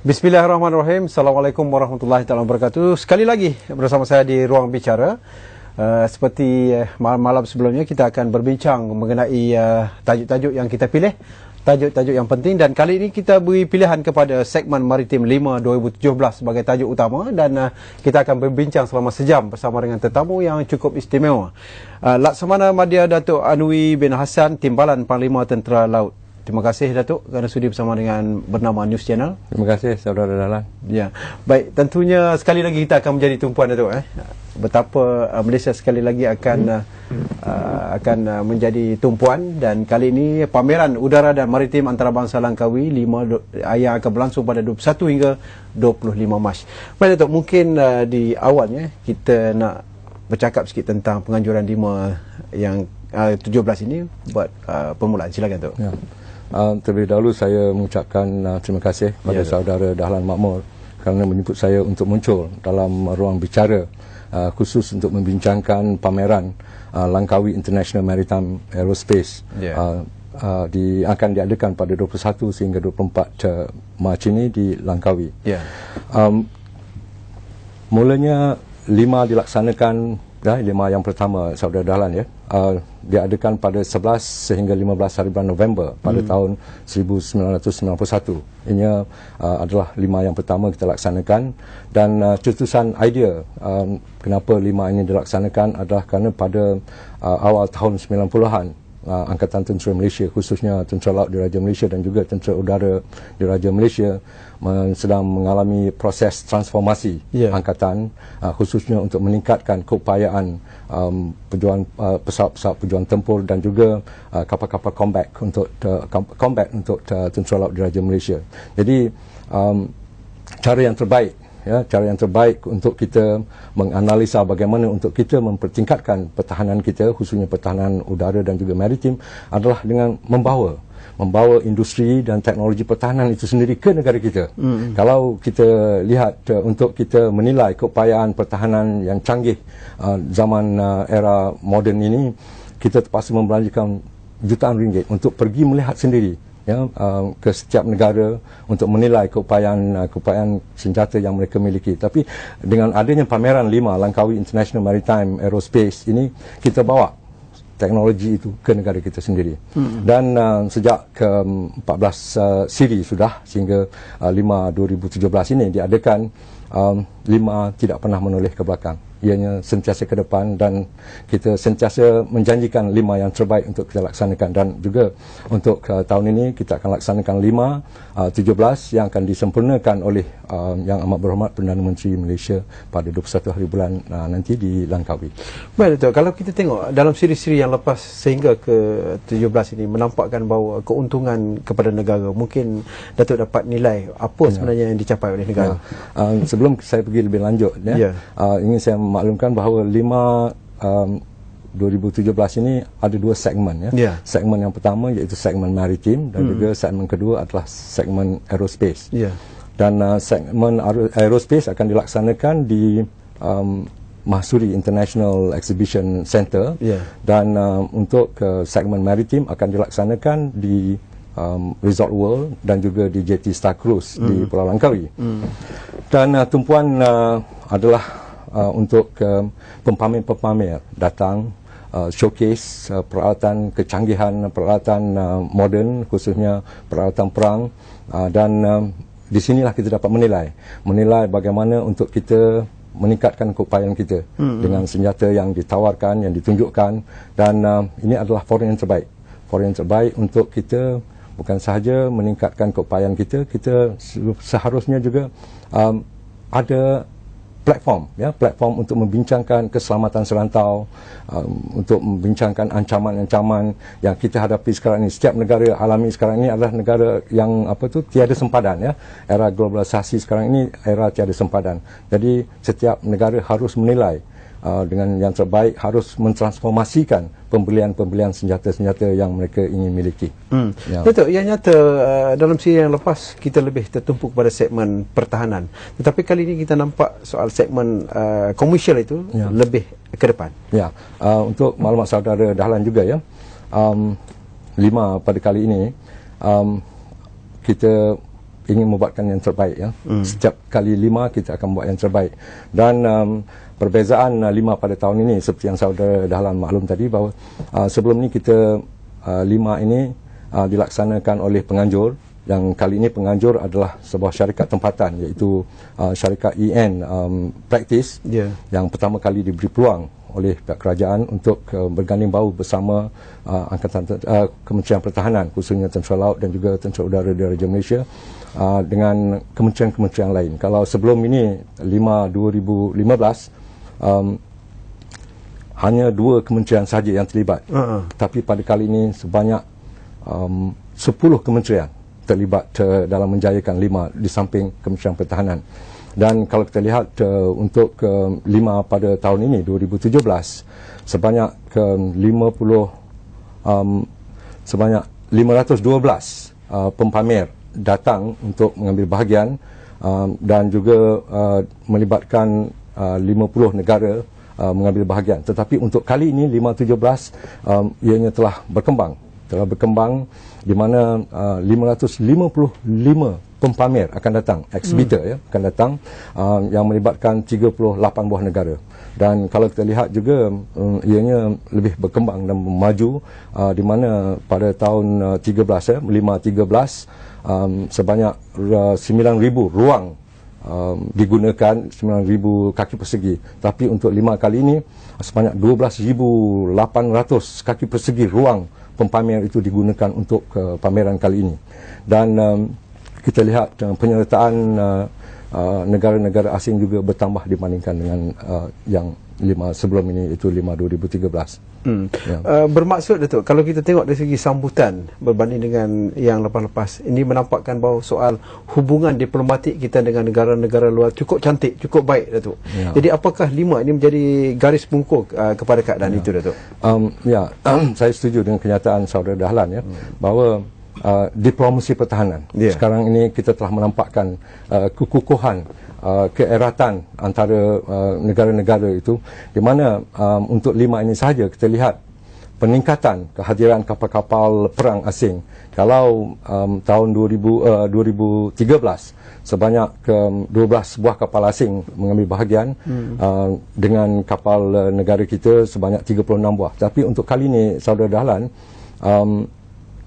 Bismillahirrahmanirrahim. Assalamualaikum warahmatullahi wabarakatuh. Sekali lagi bersama saya di Ruang Bicara. Seperti malam-malam sebelumnya, kita akan berbincang mengenai tajuk-tajuk yang kita pilih, tajuk-tajuk yang penting, dan kali ini kita beri pilihan kepada segmen Maritim 5 2017 sebagai tajuk utama, dan kita akan berbincang selama sejam bersama dengan tetamu yang cukup istimewa. Laksamana Madya Datuk Anwi bin Hassan, Timbalan Panglima Tentera Laut. Terima kasih Datuk kerana sudi bersama dengan Bernama News Channel. Terima kasih Saudara Dahlan. Ya, baik, tentunya sekali lagi kita akan menjadi tumpuan Datuk. Betapa Malaysia sekali lagi akan menjadi tumpuan, dan kali ini pameran udara dan maritim antarabangsa Langkawi 5 yang akan berlangsung pada 21 hingga 25 Mac. Baik Datuk, mungkin di awalnya kita nak bercakap sikit tentang penganjuran 5 yang 17 ini buat permulaan. Silakan Datuk. Ya. Terlebih dahulu saya mengucapkan terima kasih kepada Saudara Dahlan Makmur kerana menyebut saya untuk muncul dalam ruang bicara khusus untuk membincangkan pameran Langkawi International Maritime Aerospace akan diadakan pada 21 sehingga 24 Mac ini di Langkawi. Mulanya 5 dilaksanakan, 5 yang pertama Saudara Dahlan diadakan pada 11 sehingga 15 hari bulan November pada tahun 1991. Ini adalah 5 yang pertama kita laksanakan, dan cetusan idea kenapa 5 ini dilaksanakan adalah kerana pada awal tahun 90-an Angkatan Tentera Malaysia, khususnya Tentera Laut Diraja Malaysia dan juga Tentera Udara Diraja Malaysia sedang mengalami proses transformasi angkatan, khususnya untuk meningkatkan keupayaan pesawat-pesawat pejuang tempur dan juga kapal-kapal combat untuk Tentera Laut Diraja Malaysia. Jadi cara yang terbaik untuk kita menganalisa bagaimana untuk kita mempertingkatkan pertahanan kita, khususnya pertahanan udara dan juga maritim, adalah dengan membawa industri dan teknologi pertahanan itu sendiri ke negara kita. Kalau kita lihat untuk kita menilai keupayaan pertahanan yang canggih zaman era moden ini, kita terpaksa membelanjakan jutaan ringgit untuk pergi melihat sendiri ke setiap negara untuk menilai keupayaan senjata yang mereka miliki. Tapi dengan adanya pameran 5 Langkawi International Maritime Aerospace ini, kita bawa teknologi itu ke negara kita sendiri. Dan sejak ke-14 siri sudah sehingga 5 2017 ini diadakan, 5 tidak pernah menoleh ke belakang. Ianya sentiasa ke depan, dan kita sentiasa menjanjikan 5 yang terbaik untuk kita laksanakan. Dan juga untuk tahun ini kita akan laksanakan 17 yang akan disempurnakan oleh Yang Amat Berhormat Perdana Menteri Malaysia pada 21 hari bulan nanti di Langkawi. Baik Datuk, kalau kita tengok dalam siri-siri yang lepas sehingga ke 17 ini menampakkan bahawa keuntungan kepada negara, mungkin Datuk dapat nilai apa sebenarnya yang dicapai oleh negara. Sebelum saya pergi lebih lanjut, ingin saya maklumkan bahawa 5 2017 ini ada 2 segmen. Segmen yang pertama iaitu segmen maritim, dan juga segmen kedua adalah segmen aerospace. Dan segmen aerospace akan dilaksanakan di Mahsuri International Exhibition Centre, dan untuk segmen maritim akan dilaksanakan di Resort World dan juga di JT Star Cruise di Pulau Langkawi. Dan tumpuan adalah untuk pempamer-pempamer datang showcase peralatan kecanggihan, peralatan moden, khususnya peralatan perang, dan di sinilah kita dapat menilai bagaimana untuk kita meningkatkan keupayaan kita dengan senjata yang ditawarkan, yang ditunjukkan, dan ini adalah forum yang terbaik untuk kita bukan sahaja meningkatkan keupayaan kita seharusnya juga ada platform untuk membincangkan keselamatan serantau, untuk membincangkan ancaman-ancaman yang kita hadapi sekarang ini. Setiap negara alami sekarang ini adalah negara yang tiada sempadan. Era globalisasi sekarang ini era tiada sempadan. Jadi setiap negara harus menilai dengan yang terbaik, harus mentransformasikan pembelian senjata-senjata yang mereka ingin miliki. Betul, yang nyata dalam siri yang lepas kita lebih tertumpu pada segmen pertahanan, tetapi kali ini kita nampak soal segmen komersial itu lebih ke depan. Untuk maklumat Saudara Dahlan juga, 5 pada kali ini kita ingin membuatkan yang terbaik ya. Setiap kali 5 kita akan buat yang terbaik. Dan perbezaan 5 pada tahun ini seperti yang saudara Dahlan maklum tadi bahawa sebelum ni kita 5 ini dilaksanakan oleh penganjur, yang kali ini penganjur adalah sebuah syarikat tempatan iaitu syarikat EN Practice yang pertama kali diberi peluang oleh pihak kerajaan untuk berganding bahu bersama Kementerian Pertahanan, khususnya Tentera Laut dan juga Tentera Udara di Raja Malaysia dengan kementerian-kementerian lain. Kalau sebelum ini 2015 hanya 2 kementerian sahaja yang terlibat. Tapi pada kali ini sebanyak 10 kementerian terlibat dalam menjayakan 5 di samping Kementerian Pertahanan. Dan kalau kita lihat untuk 5 pada tahun ini 2017 sebanyak 512 pempamer datang untuk mengambil bahagian dan juga melibatkan 50 negara mengambil bahagian. Tetapi untuk kali ini 517 ianya telah berkembang di mana 555 pempamer akan datang, exhibitor akan datang yang melibatkan 38 buah negara. Dan kalau kita lihat juga ianya lebih berkembang dan maju di mana pada tahun 513 sebanyak 9,000 ruang digunakan, 9,000 kaki persegi. Tapi untuk 5 kali ini sebanyak 12,800 kaki persegi ruang pempamer itu digunakan untuk pameran kali ini. Dan kita lihat penyertaan negara-negara asing juga bertambah dibandingkan dengan yang 5 sebelum ini, itu 5 2013. Bermaksud Datuk, kalau kita tengok dari segi sambutan berbanding dengan yang lepas-lepas, ini menampakkan bahawa soal hubungan diplomatik kita dengan negara-negara luar cukup cantik, cukup baik Datuk. Jadi apakah 5 ini menjadi garis pungkur kepada keadaan itu Datuk? Saya setuju dengan kenyataan saudara Dahlan bahawa diplomasi pertahanan sekarang ini kita telah menampakkan kekukuhan, keeratan antara negara-negara itu, di mana untuk 5 ini sahaja kita lihat peningkatan kehadiran kapal-kapal perang asing. Kalau tahun 2013 sebanyak 12 buah kapal asing mengambil bahagian, dengan kapal negara kita sebanyak 36 buah. Tapi untuk kali ini saudara Dahlan,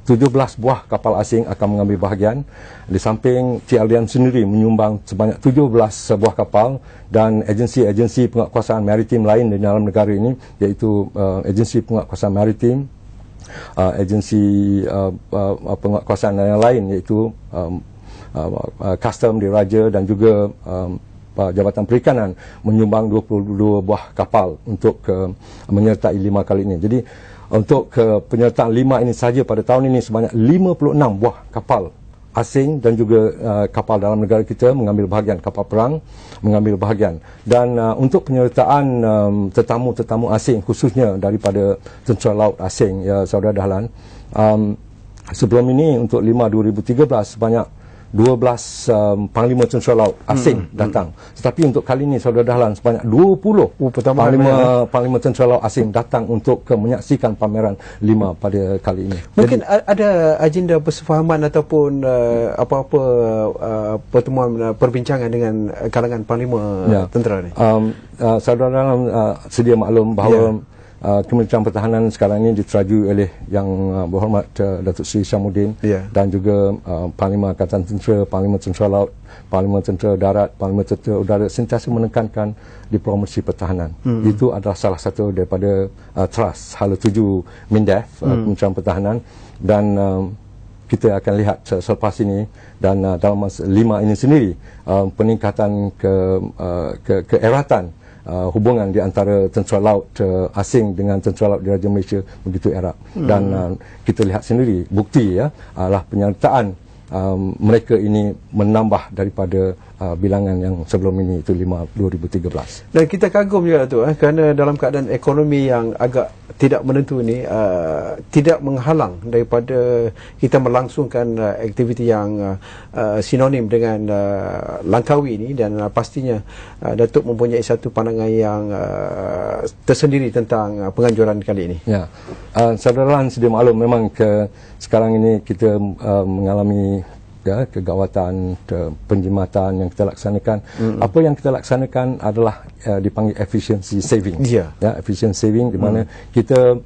17 buah kapal asing akan mengambil bahagian. Di samping TLDN sendiri menyumbang sebanyak 17 buah kapal, dan agensi-agensi penguatkuasaan maritim lain di dalam negara ini, iaitu agensi penguatkuasaan maritim, agensi penguatkuasaan yang lain iaitu custom diraja dan juga Jabatan Perikanan menyumbang 22 buah kapal untuk menyertai 5 kali ini. Jadi untuk penyertaan 5 ini saja pada tahun ini sebanyak 56 buah kapal asing dan juga kapal dalam negara kita mengambil bahagian, kapal perang mengambil bahagian. Dan untuk penyertaan tetamu-tetamu asing, khususnya daripada Tentera Laut asing, ya saudara Dahlan, sebelum ini untuk 5 2013 sebanyak 12 Panglima Tentera Laut asing datang. Tetapi untuk kali ini saudara Dahlan sebanyak 20 Panglima Tentera Laut asing datang untuk menyaksikan pameran 5 pada kali ini. Mungkin jadi, ada agenda persefahaman ataupun apa-apa pertemuan perbincangan dengan kalangan Panglima tentera ni. Saudara Dahlan sedia maklum bahawa Kementerian Pertahanan sekarang ini diterajui oleh Yang Berhormat Datuk Seri Syamuddin dan juga Panglima Angkatan Tentera, Panglima Tentera Laut, Panglima Tentera Darat, Panglima Tentera Udara sentiasa menekankan diplomasi pertahanan. Itu adalah salah satu daripada trust hala 7 MINDEF, Kementerian Pertahanan, dan kita akan lihat selepas ini dan dalam masa 5 ini sendiri peningkatan keeratan hubungan di antara Tentera Laut asing dengan Tentera Laut di Raja Malaysia begitu erat. Dan kita lihat sendiri bukti adalah penyertaan mereka ini menambah daripada bilangan yang sebelum ini, itu 5 2013. Dan kita kagum juga tu kerana dalam keadaan ekonomi yang agak tidak menentu ini, tidak menghalang daripada kita melangsungkan aktiviti yang sinonim dengan Langkawi ini. Dan pastinya Datuk mempunyai satu pandangan yang tersendiri tentang penganjuran kali ini. Saudara Lan sedia maklum memang sekarang ini kita mengalami ya, kegawatan penjimatan yang kita laksanakan. Apa yang kita laksanakan adalah dipanggil efficiency saving. Ya, efficiency saving di mana kita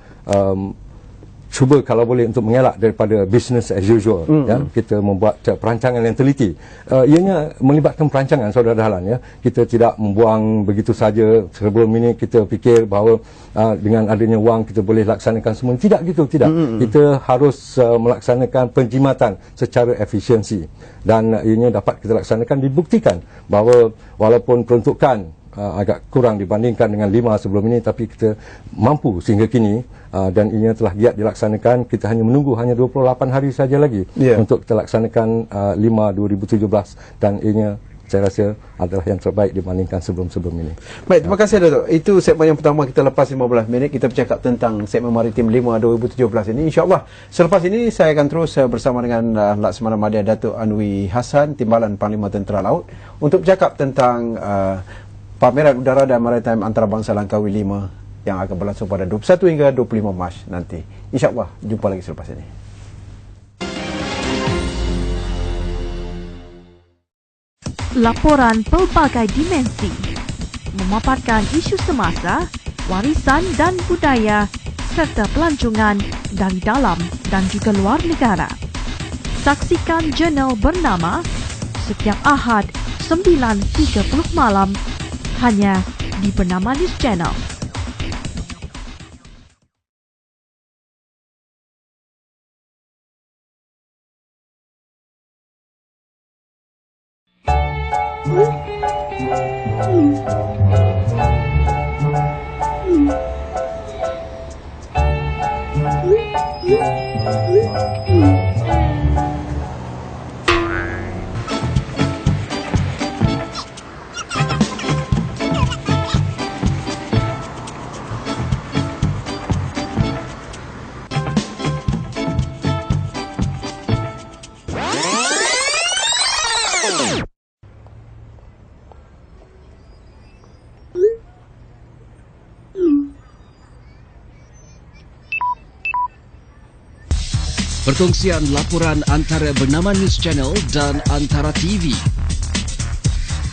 cuba kalau boleh untuk mengelak daripada business as usual. Ya, kita membuat perancangan yang teliti. Ianya melibatkan perancangan, saudara Dahlan. Ya, kita tidak membuang begitu saja. Sebelum ini kita fikir bahawa dengan adanya wang kita boleh laksanakan semua. Tidak gitu, tidak. Kita harus melaksanakan penjimatan secara efisiensi, dan ianya dapat kita laksanakan, dibuktikan bahawa walaupun peruntukan agak kurang dibandingkan dengan 5 sebelum ini, tapi kita mampu sehingga kini, dan ianya telah giat dilaksanakan. Kita hanya menunggu hanya 28 hari saja lagi untuk kita laksanakan 5 2017, dan ianya saya rasa adalah yang terbaik dibandingkan sebelum-sebelum ini. Baik, terima kasih Datuk. Itu segmen yang pertama kita lepas 15 minit. Kita bercakap tentang segmen Maritim 5 2017 ini. InsyaAllah selepas ini saya akan terus bersama dengan Laksamana Madya Datuk Anwi Hassan, Timbalan Panglima Tentera Laut, untuk bercakap tentang Pameran Udara dan Maritime Antarabangsa Langkawi 5 yang akan berlangsung pada 21 hingga 25 Mac nanti. InsyaAllah jumpa lagi selepas ini. Laporan pelbagai dimensi, memaparkan isu semasa, warisan dan budaya, serta pelancongan dari dalam dan juga luar negara. Saksikan jurnal bernama setiap Ahad 9.30 malam hanya di Bernama News Channel. Perkongsian laporan antara Bernama News Channel dan Antara TV.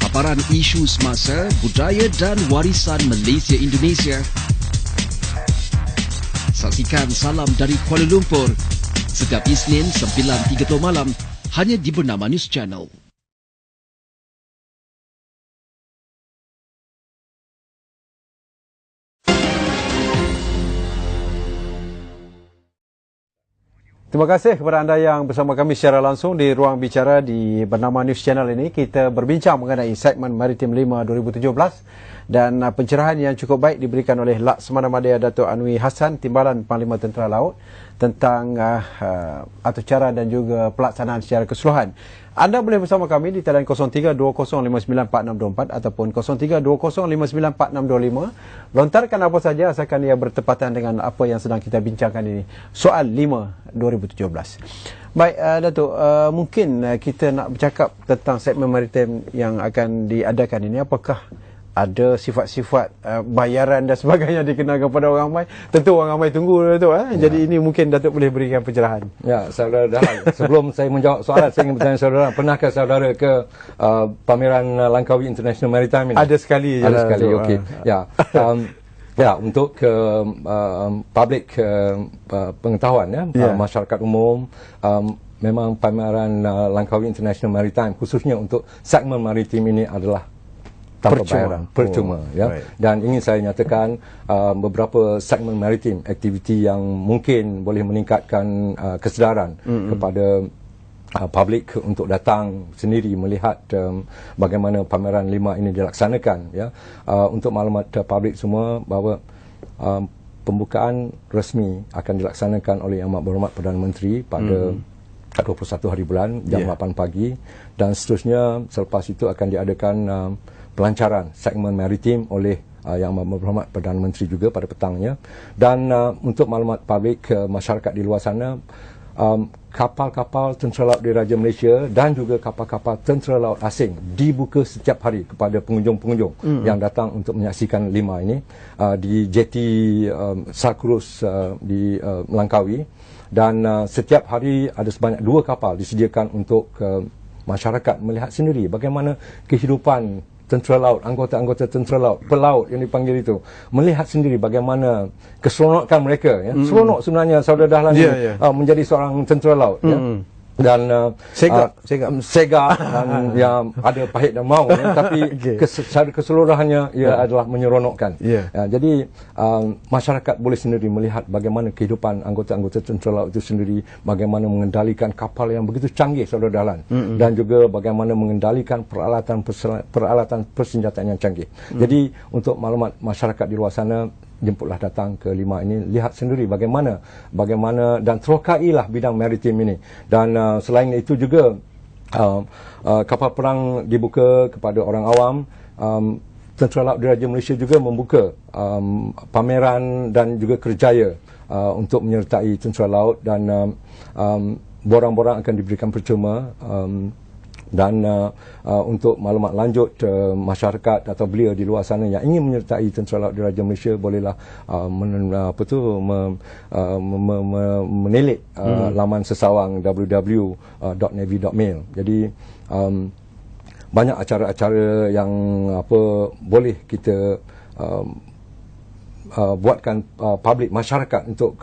Paparan isu semasa, budaya dan warisan Malaysia Indonesia. Saksikan Salam dari Kuala Lumpur setiap Isnin 9.30 malam hanya di Bernama News Channel. Terima kasih kepada anda yang bersama kami secara langsung di Ruang Bicara di Bernama News Channel ini. Kita berbincang mengenai segmen Maritim 5 2017 dan pencerahan yang cukup baik diberikan oleh Laksamana Madya Datuk Anwi Hassan, Timbalan Panglima Tentera Laut, tentang atur cara dan juga pelaksanaan secara keseluruhan. Anda boleh bersama kami di talian 0320594624 ataupun 0320594625. Lontarkan apa saja asalkan ia bertepatan dengan apa yang sedang kita bincangkan ini. Soal 5 2017. Baik, Datuk, mungkin kita nak bercakap tentang segmen maritim yang akan diadakan ini. Apakah ada sifat-sifat bayaran dan sebagainya dikenakan kepada orang ramai? Tentu orang ramai tunggu, Datuk. Jadi ini mungkin Datuk boleh berikan pencerahan. Ya, saudara Dahlan. Sebelum saya menjawab soalan, saya ingin bertanya saudara, pernahkah saudara ke pameran Langkawi International Maritime ini? Ada sekali. Ada sekali, okey. Ya. Ya, untuk public pengetahuan, masyarakat umum, memang pameran Langkawi International Maritime khususnya untuk segmen maritim ini adalah tanpa bayaran, percuma. Ya. Dan ingin saya nyatakan beberapa segmen maritim, aktiviti yang mungkin boleh meningkatkan kesedaran kepada publik untuk datang sendiri melihat bagaimana pameran 5 ini dilaksanakan. Ya. Untuk maklumat publik semua bahawa pembukaan resmi akan dilaksanakan oleh Yang Amat Berhormat Perdana Menteri pada 21 hari bulan jam 8 pagi, dan seterusnya selepas itu akan diadakan pelancaran segmen maritim oleh Yang Amat Berhormat Perdana Menteri juga pada petangnya. Dan untuk maklumat publik masyarakat di luar sana, kapal-kapal tentera laut di Raja Malaysia dan juga kapal-kapal tentera laut asing dibuka setiap hari kepada pengunjung-pengunjung yang datang untuk menyaksikan 5 ini di jeti Sarkurus di Langkawi. dan setiap hari ada sebanyak 2 kapal disediakan untuk masyarakat melihat sendiri bagaimana kehidupan tentera laut, anggota-anggota tentera laut, pelaut yang dipanggil itu, melihat sendiri bagaimana keseronokan mereka. Ya. Seronok sebenarnya Saudara Dahlan menjadi seorang tentera laut. Ya. Dan segak dan yang ada pahit dan maut, ya, tapi secara keseluruhannya ia adalah menyeronokkan. Jadi masyarakat boleh sendiri melihat bagaimana kehidupan anggota-anggota tentera laut itu sendiri, bagaimana mengendalikan kapal yang begitu canggih Saudara Dahlan, dan juga bagaimana mengendalikan peralatan persenjataan yang canggih. Jadi untuk maklumat masyarakat di luar sana, jemputlah datang ke 5 ini, lihat sendiri bagaimana dan terokailah bidang maritim ini. Dan selain itu juga kapal perang dibuka kepada orang awam. Tentera Laut Diraja Malaysia juga membuka pameran dan juga kerjaya untuk menyertai tentera laut, dan borang-borang akan diberikan percuma. Dan untuk maklumat lanjut masyarakat atau belia di luar sana yang ingin menyertai Tentera Laut Diraja Malaysia, bolehlah menilik laman sesawang www.navy.mil. Jadi banyak acara-acara yang boleh kita buatkan public masyarakat untuk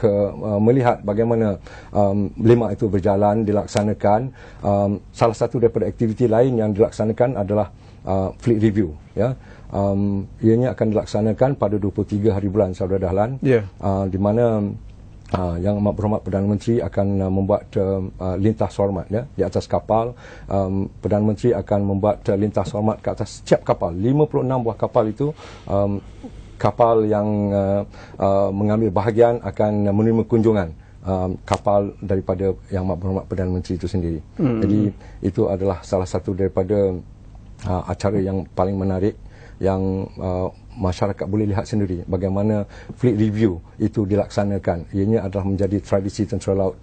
melihat bagaimana 5 itu berjalan, dilaksanakan. Salah satu daripada aktiviti lain yang dilaksanakan adalah fleet review. Ya. Ianya akan dilaksanakan pada 23 hari bulan Saudara Dahlan, di mana Yang Amat Berhormat Perdana Menteri akan membuat lintas hormat, ya, di atas kapal. Perdana Menteri akan membuat lintas hormat ke atas setiap kapal. 56 buah kapal itu, kapal yang mengambil bahagian akan menerima kunjungan kapal daripada Yang Amat Berhormat Perdana Menteri itu sendiri. Jadi itu adalah salah satu daripada acara yang paling menarik yang masyarakat boleh lihat sendiri bagaimana fleet review itu dilaksanakan. Ianya adalah menjadi tradisi tentera laut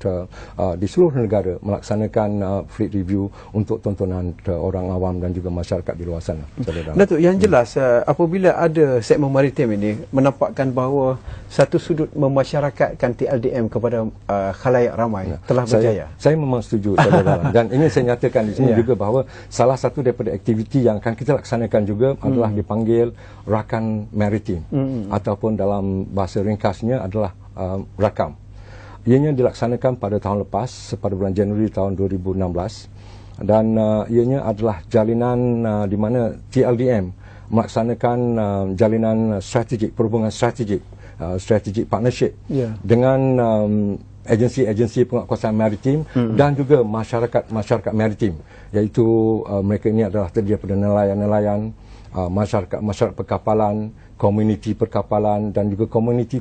di seluruh negara melaksanakan fleet review untuk tontonan orang awam dan juga masyarakat di luar sana. Datuk, yang jelas apabila ada segmen maritim ini menampakkan bahawa satu sudut memasyarakatkan TLDM kepada khalayak ramai telah berjaya. Saya memang setuju, saudara. Dan ingin saya nyatakan di sini juga bahawa salah satu daripada aktiviti yang akan kita laksanakan juga adalah dipanggil rakan maritim, ataupun dalam bahasa ringkasnya adalah rakam. Ianya dilaksanakan pada tahun lepas, pada bulan Januari tahun 2016, dan ianya adalah jalinan di mana TLDM melaksanakan jalinan strategik, perhubungan strategik, strategic partnership dengan agensi-agensi penguatkuasaan maritim dan juga masyarakat maritim, iaitu mereka ini adalah terdiri daripada nelayan-nelayan, masyarakat perkapalan, komuniti perkapalan, dan juga komuniti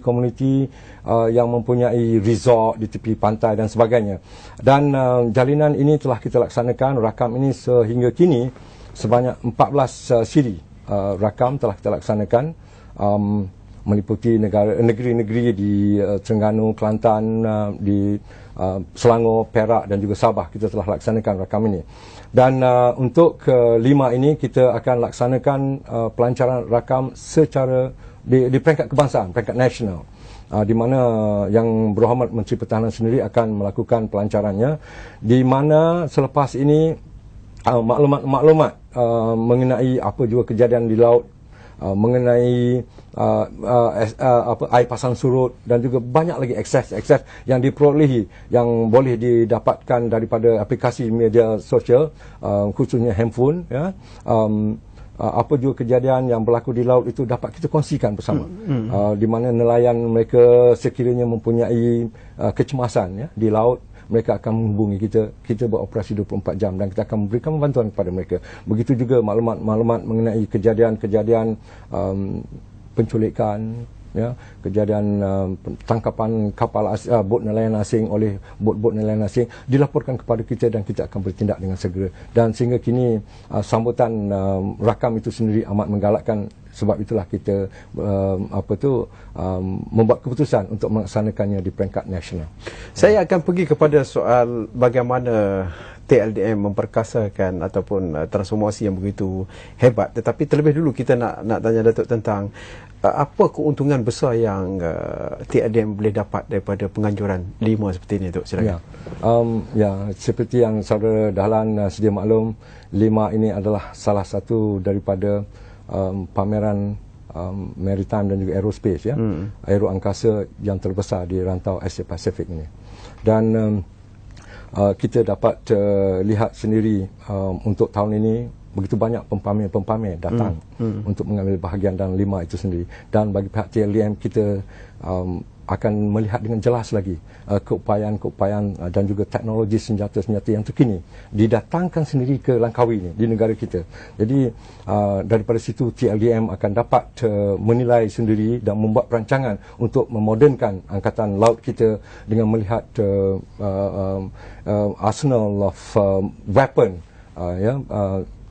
yang mempunyai resort di tepi pantai dan sebagainya. Dan jalinan ini telah kita laksanakan, rakam ini sehingga kini sebanyak 14 siri rakam telah kita laksanakan, meliputi negeri-negeri di Terengganu, Kelantan, di Selangor, Perak dan juga Sabah. Kita telah laksanakan rakam ini. Dan untuk kelima ini kita akan laksanakan pelancaran rakam secara di peringkat kebangsaan, peringkat nasional, di mana Yang Berhormat Menteri Pertahanan sendiri akan melakukan pelancarannya, di mana selepas ini maklumat-maklumat mengenai apa juga kejadian di laut, mengenai air pasang surut dan juga banyak lagi akses yang diperolehi yang boleh didapatkan daripada aplikasi media sosial, khususnya handphone, ya. Apa juga kejadian yang berlaku di laut itu dapat kita kongsikan bersama, di mana nelayan mereka sekiranya mempunyai kecemasan, ya, di laut, mereka akan menghubungi kita beroperasi 24 jam dan kita akan memberikan bantuan kepada mereka. Begitu juga maklumat-maklumat mengenai kejadian-kejadian penculikan, ya, kejadian tangkapan kapal bot nelayan asing oleh bot-bot nelayan asing dilaporkan kepada kita dan kita akan bertindak dengan segera. Dan sehingga kini sambutan rakam itu sendiri amat menggalakkan sebab itulah kita membuat keputusan untuk melaksanakannya di peringkat nasional. Saya akan pergi kepada soal bagaimana TLDM memperkasakan ataupun transformasi yang begitu hebat, tetapi terlebih dulu kita nak tanya Datuk tentang apa keuntungan besar yang TLDM boleh dapat daripada penganjuran 5 seperti ini, Datuk? Silakan. Seperti yang saudara Dahlan sedia maklum, 5 ini adalah salah satu daripada pameran maritime dan juga aerospace, aero angkasa yang terbesar di rantau Asia Pasifik ini. Dan kita dapat lihat sendiri untuk tahun ini begitu banyak pempamer datang untuk mengambil bahagian dalam 5 itu sendiri. Dan bagi pihak TLDM, kita akan melihat dengan jelas lagi keupayaan dan juga teknologi senjata-senjata yang terkini didatangkan sendiri ke Langkawi ini, di negara kita. Jadi daripada situ TLDM akan dapat menilai sendiri dan membuat perancangan untuk memodernkan angkatan laut kita dengan melihat arsenal of weapon,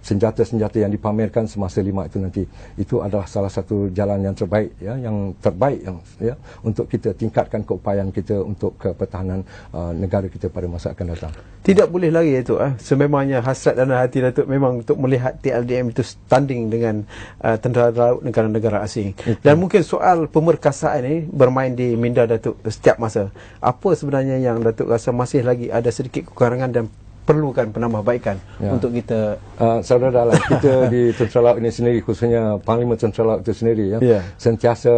senjata-senjata yang dipamerkan semasa 5 itu nanti. Itu adalah salah satu jalan yang terbaik, untuk kita tingkatkan keupayaan kita untuk pertahanan negara kita pada masa akan datang. Tidak boleh lagi itu, sememangnya hasrat dan hati Datuk memang untuk melihat TLDM itu standing dengan tentera laut negara-negara asing. Dan mungkin soal pemerkasaan ini bermain di minda Datuk setiap masa. Apa sebenarnya yang Datuk rasa masih lagi ada sedikit kekurangan dan perlukan penambahbaikan untuk kita? Saudara Dahlan, kita di Tentera Laut ini sendiri, khususnya Panglima Tentera Laut itu sendiri, sentiasa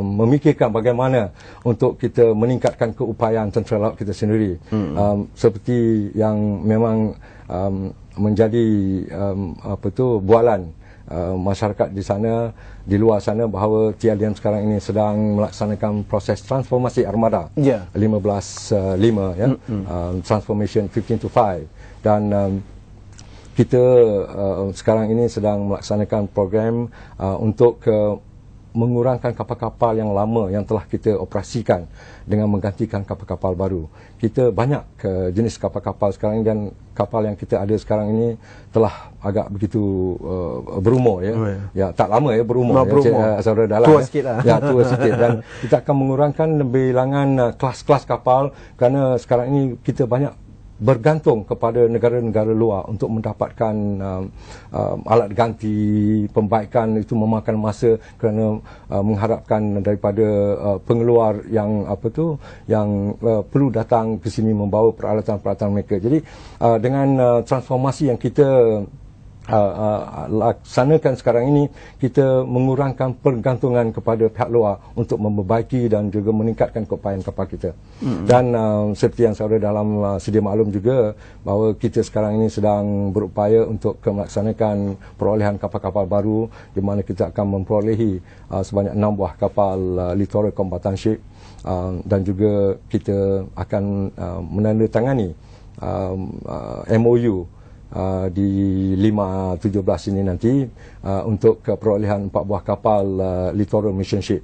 memikirkan bagaimana untuk kita meningkatkan keupayaan Tentera Laut kita sendiri. Seperti yang memang menjadi bualan masyarakat di sana, di luar sana, bahawa TLDM sekarang ini sedang melaksanakan proses transformasi armada 15-5, transformation 15-5, dan kita sekarang ini sedang melaksanakan program untuk mengurangkan kapal-kapal yang lama yang telah kita operasikan dengan menggantikan kapal-kapal baru. Kita banyak jenis kapal-kapal sekarang ini, dan kapal yang kita ada sekarang ini telah agak begitu berumur, tak lama berumur, saudara Dahlan. Tua sikit lah. Tua sikit. Dan kita akan mengurangkan bilangan kelas-kelas kapal, kerana sekarang ini kita banyak bergantung kepada negara-negara luar untuk mendapatkan alat ganti, pembaikan. Itu memakan masa kerana mengharapkan daripada pengeluar yang perlu datang ke sini membawa peralatan-peralatan mereka. Jadi dengan transformasi yang kita laksanakan sekarang ini, kita mengurangkan pergantungan kepada pihak luar untuk memperbaiki dan juga meningkatkan keupayaan kapal kita. Dan seperti yang saudara dalam sedia maklum juga, bahawa kita sekarang ini sedang berupaya untuk melaksanakan perolehan kapal-kapal baru, di mana kita akan memperolehi sebanyak 6 buah kapal Littoral Combatant Ship, dan juga kita akan menandatangani MOU di 5/17 ini nanti untuk perolehan 4 buah kapal Littoral Mission Ship.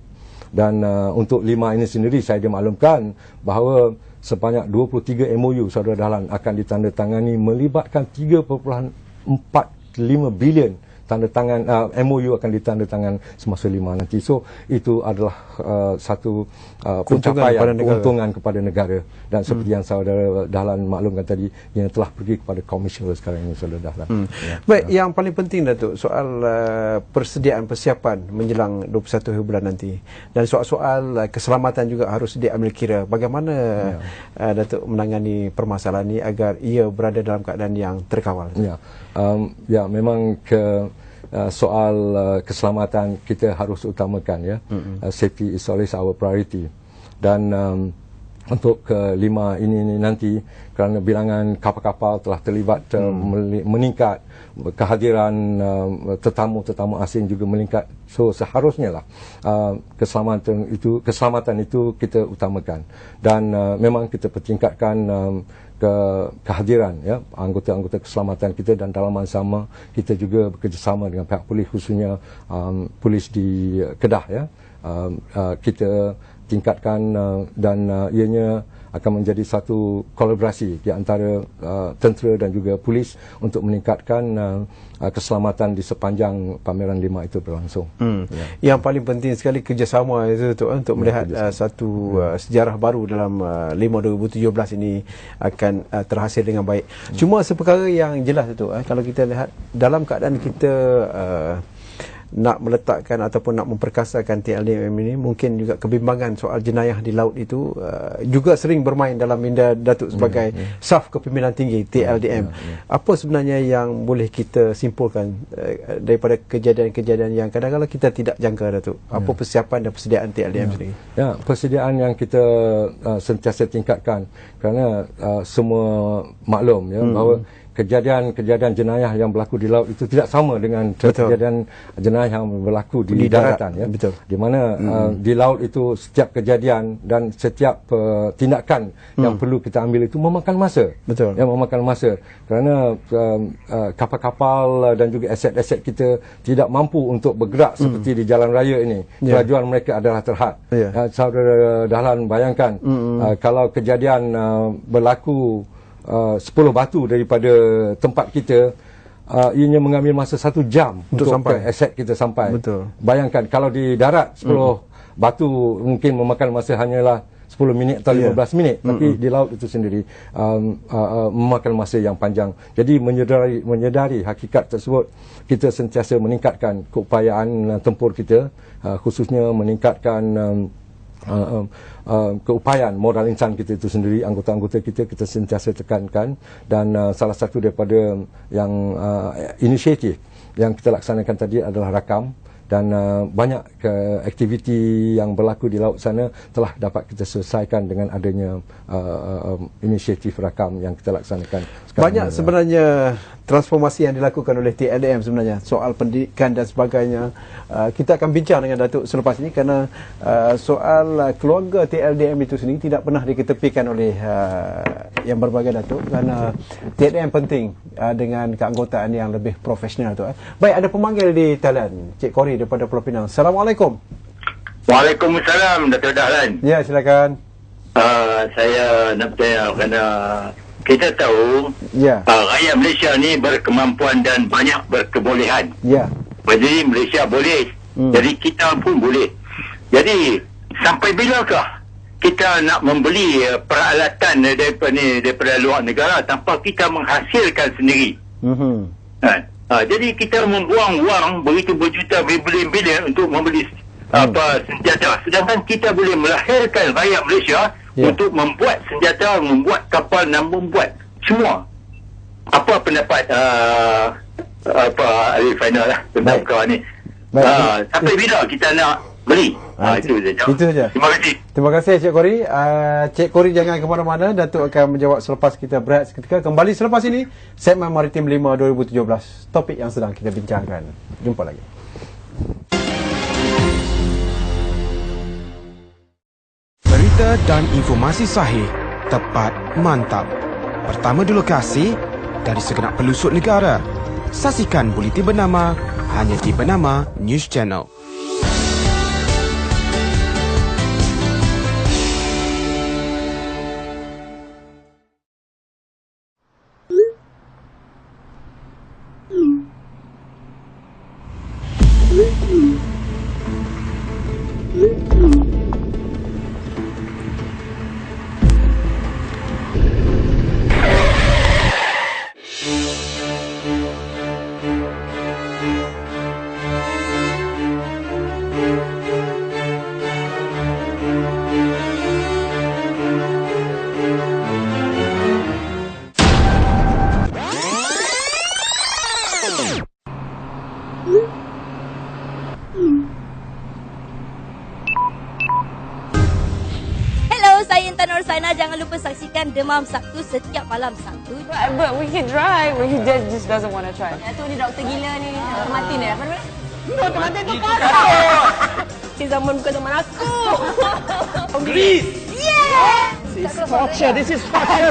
Dan untuk 5 ini sendiri, saya dimaklumkan bahawa sebanyak 23 MOU, saudara Dahlan, akan ditandatangani melibatkan 3.45 bilion tanda tangan. MOU akan ditandatangan semasa 5 nanti. So itu adalah satu pencapaian, keuntungan kepada negara. Dan seperti yang saudara Dahlan maklumkan tadi, yang telah pergi kepada komisioner sekarang ini, saudara Dahlan. Baik, yang paling penting Datuk, soal persediaan persiapan menjelang 21 bulan nanti, dan soal-soal keselamatan juga harus diambil kira. Bagaimana Datuk menangani permasalahan ini agar ia berada dalam keadaan yang terkawal? Memang soal keselamatan kita harus utamakan, safety is always our priority. Dan untuk ke-5 ini nanti, kerana bilangan kapal-kapal telah terlibat meningkat, kehadiran tetamu-tetamu asing juga meningkat, so seharusnya lah keselamatan itu kita utamakan. Dan memang kita pertingkatkan kehadiran anggota-anggota keselamatan kita, dan dalam masa sama kita juga bekerjasama dengan pihak polis, khususnya polis di Kedah, kita tingkatkan dan ianya akan menjadi satu kolaborasi di antara tentera dan juga polis untuk meningkatkan keselamatan di sepanjang pameran 5 itu berlangsung. Yang paling penting sekali kerjasama itu untuk melihat satu sejarah baru dalam 5 2017 ini akan terhasil dengan baik. Cuma seperkara yang jelas itu kalau kita lihat dalam keadaan kita nak meletakkan ataupun nak memperkasakan TLDM ini, mungkin juga kebimbangan soal jenayah di laut itu juga sering bermain dalam minda Datuk sebagai saf kepimpinan tinggi TLDM. Apa sebenarnya yang boleh kita simpulkan daripada kejadian-kejadian yang kadang-kadang kita tidak jangka, Datuk? Apa persiapan dan persediaan TLDM sendiri? Ya, persediaan yang kita sentiasa tingkatkan, kerana semua maklum bahawa kejadian-kejadian jenayah yang berlaku di laut itu tidak sama dengan kejadian jenayah yang berlaku di daratan. Betul. Di mana di laut itu setiap kejadian dan setiap tindakan yang perlu kita ambil itu memakan masa. Betul. Yang memakan masa. Kerana kapal-kapal dan juga aset-aset kita tidak mampu untuk bergerak seperti di jalan raya ini. Kelajuan mereka adalah terhad. Saudara Dahlan bayangkan kalau kejadian berlaku 10 batu daripada tempat kita, ianya mengambil masa 1 jam untuk sampai aset kita sampai. Betul. Bayangkan kalau di darat 10 batu mungkin memakan masa hanyalah 10 minit atau 15 minit, tapi di laut itu sendiri memakan masa yang panjang. Jadi menyedari hakikat tersebut, kita sentiasa meningkatkan keupayaan tempur kita, khususnya meningkatkan keupayaan moral insan kita itu sendiri, anggota-anggota kita sentiasa tekankan. Dan salah satu daripada yang inisiatif yang kita laksanakan tadi adalah rakam, dan banyak aktiviti yang berlaku di laut sana telah dapat kita selesaikan dengan adanya inisiatif rakam yang kita laksanakan sekarang. Banyak sebenarnya transformasi yang dilakukan oleh TLDM sebenarnya, soal pendidikan dan sebagainya. Kita akan bincang dengan Datuk selepas ini, kerana soal keluarga TLDM itu sendiri tidak pernah diketepikan oleh yang berbagai Datuk, kerana TLDM penting dengan keanggotaan yang lebih profesional tu. Baik, ada pemanggil di talian, Cik Kori daripada Pulau Pinang. Assalamualaikum. Waalaikumsalam, Datuk Dahlan. Ya, silakan. Saya nak bertanya, kerana kita tahu rakyat Malaysia ni berkemampuan dan banyak berkebolehan. Jadi Malaysia boleh, jadi kita pun boleh. Jadi sampai bilakah kita nak membeli peralatan daripada luar negara tanpa kita menghasilkan sendiri? Jadi kita membuang wang begitu berjuta berbilion untuk membeli senjata, sedangkan kita boleh melahirkan rakyat Malaysia untuk membuat senjata, membuat kapal dan membuat semua. Apa pendapat ahli final tentang perkara ni? Sampai bila kita nak beli? Itu saja. Terima kasih. Terima kasih, Cik Kori. Cik Kori jangan ke mana-mana. Datuk akan menjawab selepas kita berehat seketika. Kembali selepas ini, segmen Maritim 5 2017. Topik yang sedang kita bincangkan. Jumpa lagi. Berita dan informasi sahih, tepat, mantap. Pertama di lokasi, dari segenap pelusuk negara. Saksikan buletin bernama hanya di Bernama News Channel. Jangan lupa saksikan Demam Sabtu setiap malam Sabtu. But we can try. He just doesn't want to try. Datuk ni doktor gila ni. Doktor Martin apa nama? Doktor Martin tu kata. Si zaman bukan zaman aku. Greece. Yeah. This is torture. This is torture.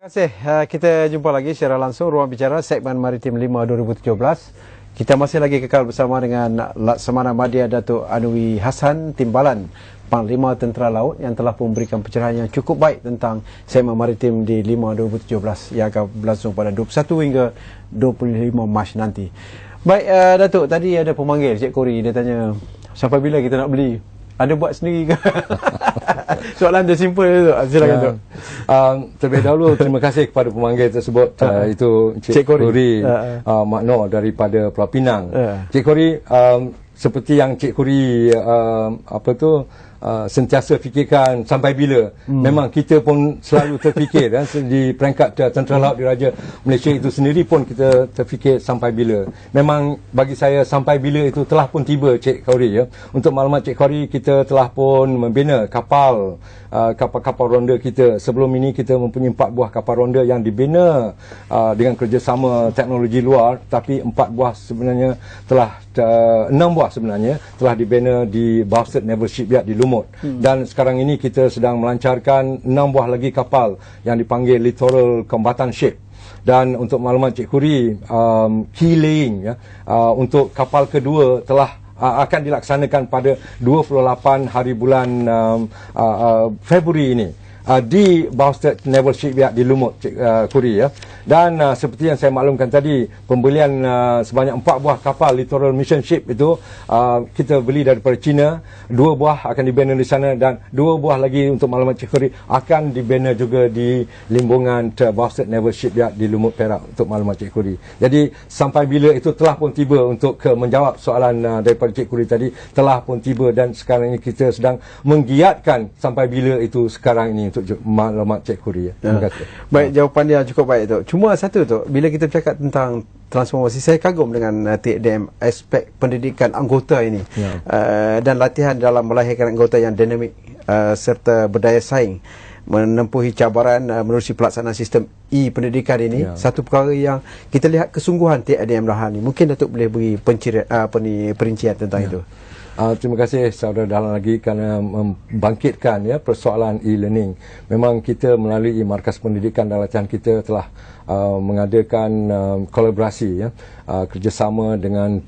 Terima kasih. Kita jumpa lagi secara langsung Ruang Bicara segmen Maritim 5 2017. Kita masih lagi kekal bersama dengan Laksamana Madya Datuk Anwi Hassan Timbalan, Panglima Tentera Laut, yang telah memberikan pencerahan yang cukup baik tentang segmen Maritim di 5 2017 yang akan berlangsung pada 21 hingga 25 Mac nanti. Baik, Datuk, tadi ada pemanggil Cik Kori, dia tanya sampai bila kita nak beli? Ada buat sendiri ke? Soalan dia simple tu. Silakan, Datuk. Terlebih dahulu terima kasih kepada pemanggil tersebut, itu Cik Kori Makno daripada Pulau Pinang. Cik Kori, seperti yang Cik Kori sentiasa fikirkan sampai bila. Memang kita pun selalu terfikir di peringkat Tentera Laut Diraja Malaysia itu sendiri pun kita terfikir sampai bila. Memang bagi saya sampai bila itu telah pun tiba, Cik Kori. Untuk maklumat Cik Kori, kita telah pun membina kapal ronda kita. Sebelum ini kita mempunyai 4 buah kapal ronda yang dibina dengan kerjasama teknologi luar, tapi 4 buah sebenarnya telah 6 buah sebenarnya telah dibina di Bastard Naval Shipyard di Lumut. Dan sekarang ini kita sedang melancarkan 6 buah lagi kapal yang dipanggil Littoral Combatant Ship. Dan untuk maklumat Cik Kuri, key laying untuk kapal kedua telah akan dilaksanakan pada 28 hari bulan Februari ini di Bastard Naval Shipyard di Lumut, Cik Kuri. Dan seperti yang saya maklumkan tadi, pembelian sebanyak 4 buah kapal Littoral Mission Ship itu kita beli daripada China. 2 buah akan dibina di sana, dan 2 buah lagi untuk maklumat Cik Kuri akan dibina juga di limbungan Bastard Naval Shipyard di Lumut, Perak, untuk maklumat Cik Kuri. Jadi sampai bila itu telah pun tiba. Untuk menjawab soalan daripada Cik Kuri tadi, telah pun tiba, dan sekarang ini kita sedang menggiatkan sampai bila itu sekarang ini untuk maklumat Cik Kuri. Terima kasih. Baik, jawapan dia cukup baik, tu. Cuma satu tu, bila kita bercakap tentang transformasi, saya kagum dengan TADM aspek pendidikan anggota ini, dan latihan dalam melahirkan anggota yang dinamik serta berdaya saing menempuhi cabaran menerusi pelaksanaan sistem e-pendidikan ini. Satu perkara yang kita lihat kesungguhan TADM Dahlan ini. Mungkin Datuk boleh beri perincian tentang itu. Terima kasih saudara Dahlan lagi kerana membangkitkan persoalan e-learning. Memang kita melalui Markas Pendidikan dan Latihan kita telah mengadakan kolaborasi kerjasama dengan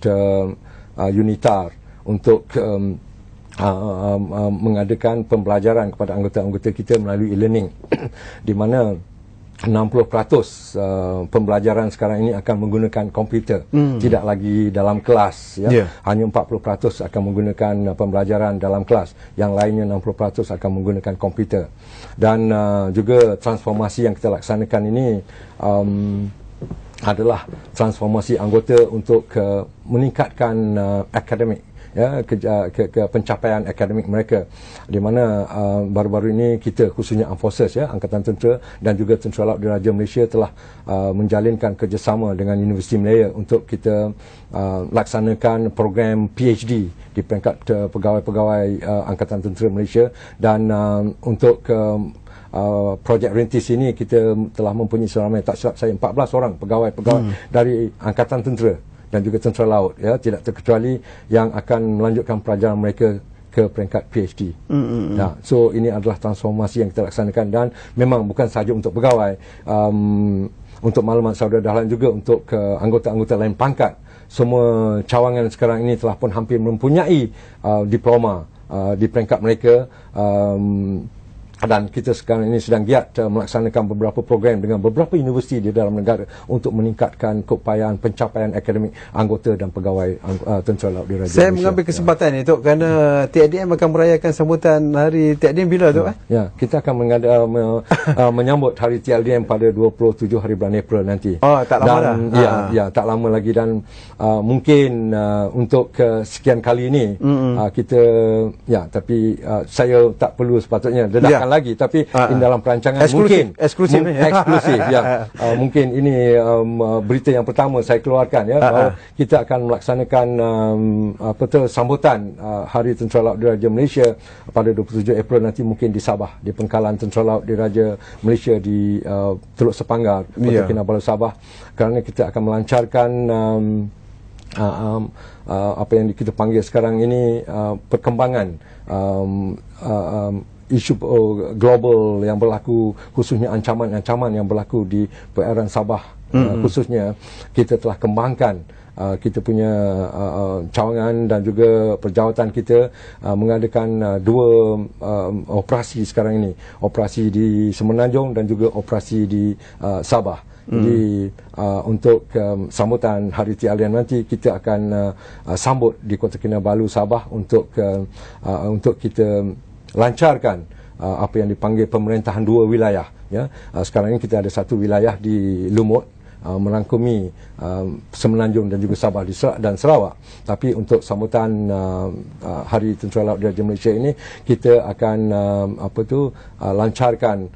UNITAR untuk mengadakan pembelajaran kepada anggota-anggota kita melalui e-learning di mana 60% pembelajaran sekarang ini akan menggunakan komputer, tidak lagi dalam kelas. Hanya 40% akan menggunakan pembelajaran dalam kelas, yang lainnya 60% akan menggunakan komputer. Dan juga transformasi yang kita laksanakan ini adalah transformasi anggota untuk meningkatkan akademik, pencapaian akademik mereka, di mana baru-baru ini kita, khususnya Armed Forces, Angkatan Tentera dan juga Tentera Laut Diraja Malaysia telah menjalinkan kerjasama dengan Universiti Malaya untuk kita laksanakan program PhD di peringkat pegawai-pegawai Angkatan Tentera Malaysia. Dan untuk projek Rentis ini kita telah mempunyai seramai, tak silap saya, 14 orang pegawai-pegawai dari Angkatan Tentera dan juga Tentera Laut, tidak terkecuali, yang akan melanjutkan pelajaran mereka ke peringkat PhD. So ini adalah transformasi yang kita laksanakan, dan memang bukan sahaja untuk pegawai, untuk maklumat saudara Dahlan juga untuk anggota-anggota lain pangkat. Semua cawangan sekarang ini telah pun hampir mempunyai diploma di peringkat mereka. Dan kita sekarang ini sedang giat melaksanakan beberapa program dengan beberapa universiti di dalam negara untuk meningkatkan keupayaan pencapaian akademik anggota dan pegawai Tentera Laut Diraja Malaysia. Saya mengambil kesempatan ini, Tok, kerana TADM akan merayakan sambutan hari TADM bila, Tok? Kita akan menyambut hari TLDM pada 27 hari bulan April nanti. Tak lama dah. Tak lama lagi, dan mungkin untuk sekian kali ini kita, tapi saya tak perlu sepatutnya dedahkan lagi, tapi dalam perancangan eksklusif mungkin ini berita yang pertama saya keluarkan, bahawa kita akan melaksanakan sambutan Hari Tentera Laut Diraja Malaysia pada 27 April nanti, mungkin di Sabah, di Pengkalan Tentera Laut Diraja Malaysia di Teluk Sepanggar, Kota Kinabalu, Sabah, kerana kita akan melancarkan apa yang kita panggil sekarang ini perkembangan isu global yang berlaku, khususnya ancaman-ancaman yang berlaku di perairan Sabah, khususnya kita telah kembangkan kita punya cawangan dan juga perjawatan kita mengadakan dua operasi sekarang ini, operasi di Semenanjung dan juga operasi di Sabah. Jadi untuk sambutan Hari TLDM nanti kita akan sambut di Kota Kinabalu, Sabah untuk kita lancarkan apa yang dipanggil pemerintahan dua wilayah. Ya, sekarang ini kita ada satu wilayah di Lumut merangkumi Semenanjung dan juga Sabah dan Sarawak. Tapi untuk sambutan Hari Tentera Laut Diraja Malaysia ini kita akan lancarkan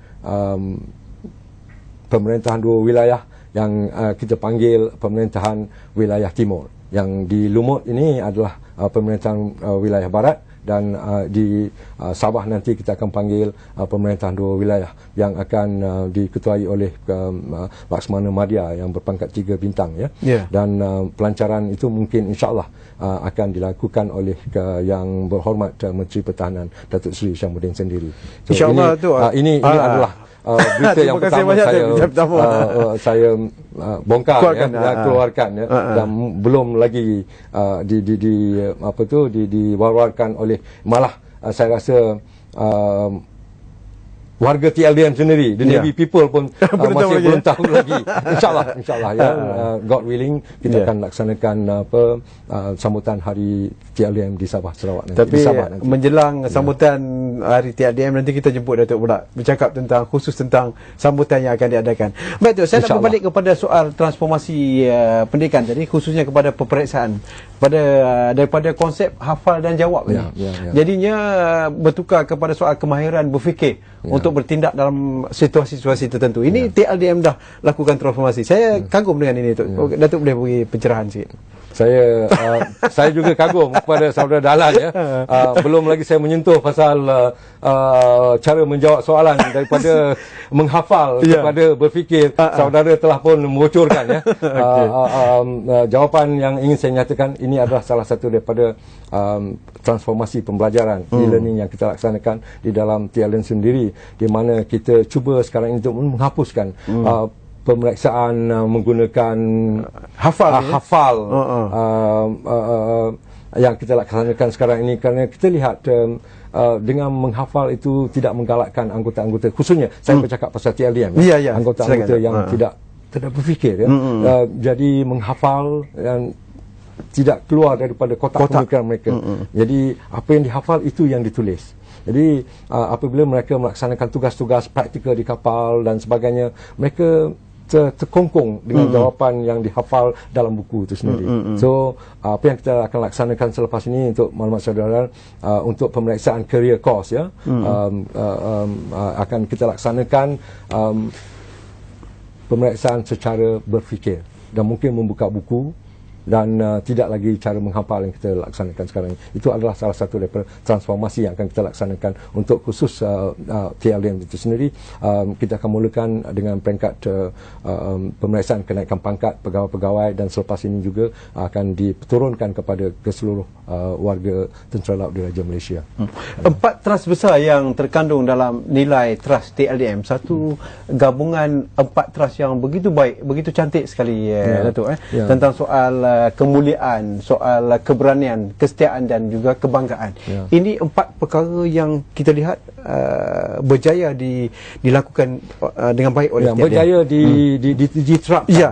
pemerintahan dua wilayah yang kita panggil pemerintahan wilayah timur. Yang di Lumut ini adalah pemerintahan wilayah barat, dan di Sabah nanti kita akan panggil pemerintahan dua wilayah yang akan diketuai oleh Laksamana Madya yang berpangkat 3 bintang, ya. Dan pelancaran itu mungkin insya-Allah akan dilakukan oleh yang berhormat Menteri Pertahanan Datuk Seri Syamsuddin sendiri. So, insya-Allah ini adalah berita yang pertama saya bongkar, keluarkan, ya. Dan belum lagi diwar-warkan oleh, malah saya rasa warga TLDM sendiri, the Navy people pun masih belum tahu lagi. InsyaAllah ya, God willing kita akan laksanakan sambutan Hari TLDM di Sabah Sarawak nanti. Tapi di Sabah nanti. Menjelang sambutan Hari TLDM nanti kita jemput Datuk pula bercakap tentang khusus tentang sambutan yang akan diadakan. Baik tu, saya nak berbalik kepada soal transformasi pendidikan tadi, khususnya kepada peperiksaan daripada konsep hafal dan jawab ni. Jadinya bertukar kepada soal kemahiran berfikir untuk bertindak dalam situasi-situasi tertentu. Ini TLDM dah lakukan transformasi. Saya kagum dengan ini, Datuk boleh bagi pencerahan sikit? Saya juga kagum kepada saudara Dahlan, ya. Belum lagi saya menyentuh pasal cara menjawab soalan daripada menghafal kepada berfikir. Saudara telah pun membocorkan, ya. Jawapan yang ingin saya nyatakan, ini adalah salah satu daripada transformasi pembelajaran e-learning yang kita laksanakan di dalam TLDM sendiri, di mana kita cuba sekarang ini untuk menghapuskan pemeriksaan menggunakan hafal yang kita laksanakan sekarang ini, kerana kita lihat dengan menghafal itu tidak menggalakkan anggota-anggota, khususnya saya bercakap pasal TLDM, anggota-anggota yang tidak berfikir, ya. Jadi menghafal dan tidak keluar daripada kotak pemikiran mereka. Jadi apa yang dihafal itu yang ditulis. Jadi apabila mereka melaksanakan tugas-tugas praktikal di kapal dan sebagainya, mereka terkongkong dengan jawapan yang dihafal dalam buku itu sendiri. So apa yang kita akan laksanakan selepas ini untuk maklumat saudara, untuk pemeriksaan career course, ya, akan kita laksanakan pemeriksaan secara berfikir dan mungkin membuka buku, dan tidak lagi cara menghafal yang kita laksanakan sekarang. Itu adalah salah satu daripada transformasi yang akan kita laksanakan untuk khusus TLDM itu sendiri. Kita akan mulakan dengan peringkat pemeriksaan kenaikan pangkat pegawai-pegawai, dan selepas ini juga akan diturunkan kepada keseluruh warga Tentera Laut Diraja Malaysia. 4 trust besar yang terkandung dalam nilai trust TLDM, satu gabungan 4 trust yang begitu baik, begitu cantik sekali, Datuk, tentang soal kemuliaan, soal keberanian, kesetiaan dan juga kebanggaan. Ini 4 perkara yang kita lihat berjaya dilakukan dengan baik oleh TLDM. Berjaya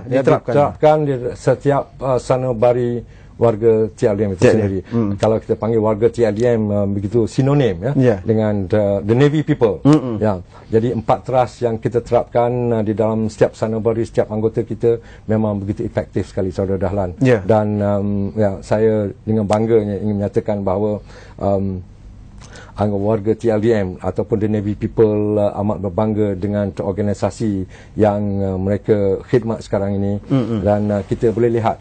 diterapkan di setiap sanubari warga TLDM itu sendiri. Kalau kita panggil warga TLDM begitu sinonim, ya, dengan the Navy people. Ya. Jadi 4 trust yang kita terapkan di dalam setiap sanubari, setiap anggota kita memang begitu efektif sekali, saudara Dahlan. Dan saya dengan bangganya ingin menyatakan bahawa warga TLDM ataupun the Navy people amat berbangga dengan organisasi yang mereka khidmat sekarang ini. Dan kita boleh lihat,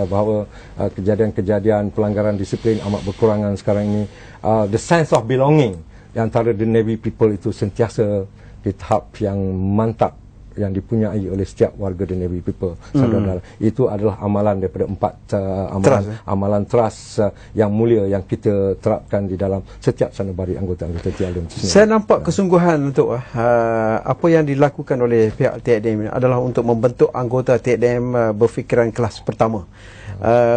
bahawa kejadian-kejadian pelanggaran disiplin amat berkurangan sekarang ini. The sense of belonging antara the Navy people itu sentiasa di tahap yang mantap, yang dipunyai oleh setiap warga The Navy people. Saudara, itu adalah amalan daripada 4 amalan trust yang mulia yang kita terapkan di dalam setiap sanubari anggota-anggota TLDM. Saya nampak kesungguhan untuk apa yang dilakukan oleh pihak TLDM adalah untuk membentuk anggota TLDM berfikiran kelas pertama.